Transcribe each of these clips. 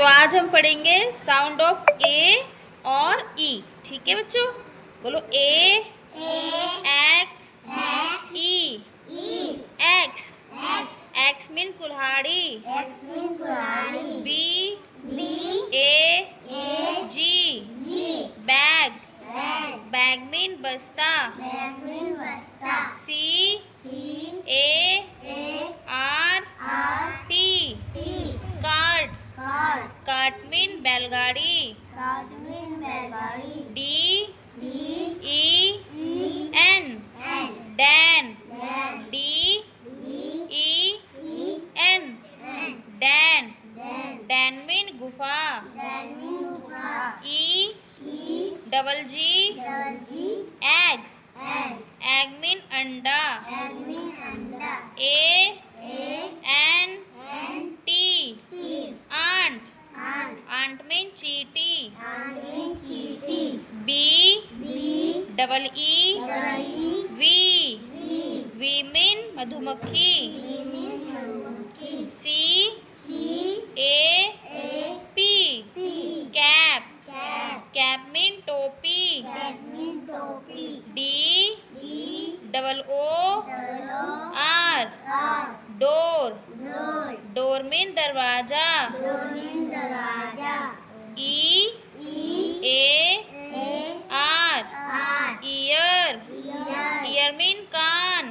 आज हम पढ़ेंगे साउंड ऑफ ए और ई। ठीक है बच्चों, बोलो A, X, E, X, x mean कुल्हाड़ी, B, A, G, bag, bag mean बस्ता, C, A, R, T, cart, cart mean बैलगाड़ी, D, E, N, den, D, E, N, den, den mean गुफा, E, double G, egg, egg mean अंडा, A, N, T, ant, ant mean चींटी, B, double E, bee, bee mean मधुमक्खी, C, A, P, cap, cap mean टोपी, D, double O, R, door, door mean दरवाजा, E, A, R, ear, ear mean कान,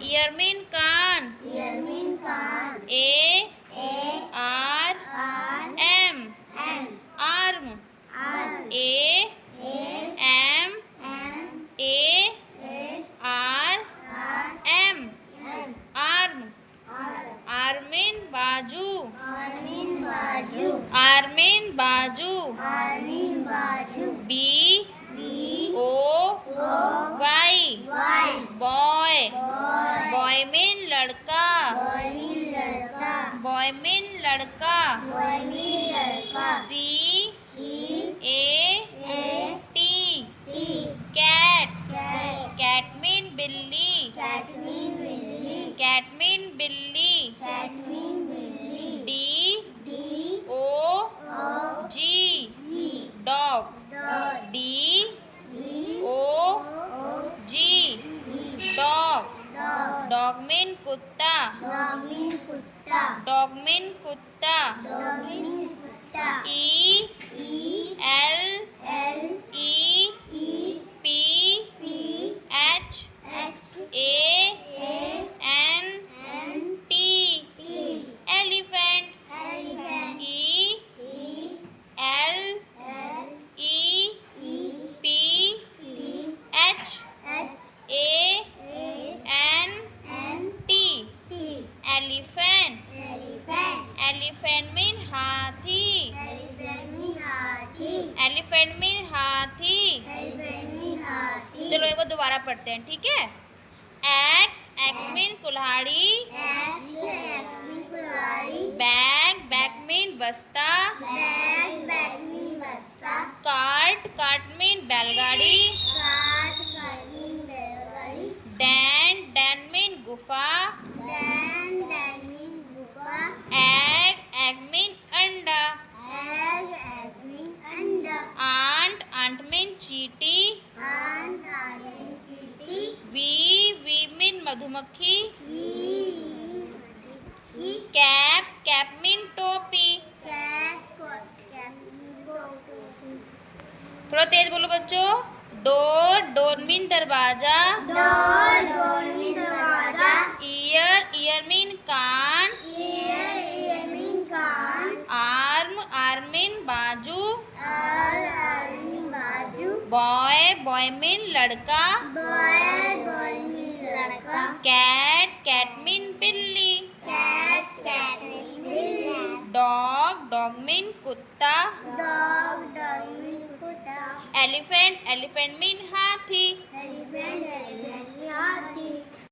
ear mean कान, A, R, M, arm, A, M, A, R, M, arm, arm mean बाजू, arm mean बाजू, B, O, Y, boy, boy mean लड़का, boy mean लड़का, C, A, T, cat, cat mean बिल्ली, cat mean बिल्ली, D, O, G, dog, D, O, G, dog, dog mean कुत्ता, dog mean कुत्ता, E, L, E, P, H, A, N, T, elephant, E, L, E, P, H, A, N, T, elephant, elephant mean हाथी, elephant mean हाथी। चलो एक बार दोबारा पढ़ते हैं, ठीक है। एक्स, एक्स मीन कुल्हाड़ी, बैग, बैग मीन बस्ता, कार्ट, कार्ट मीन बैलगाड़ी, डैन, डैन मीन गुफा, एग, एग मीन अंडा, आंट, आंट मीन चींटी, वी, वी मीन मधुमक्खी, कैप, कैप मीन टोपी। थोड़ा तेज बोलो बच्चों। डोर, डोर मीन दरवाजा, ईयर, ईयर मीन कान, आर्म, आर्म मीन बाजू, बॉय, बॉय मीन लड़का, कैट, कैट मीन बिल्ली, डॉग, डॉग मीन कुत्ता, एलिफेंट, एलिफेंट मीन हाथी।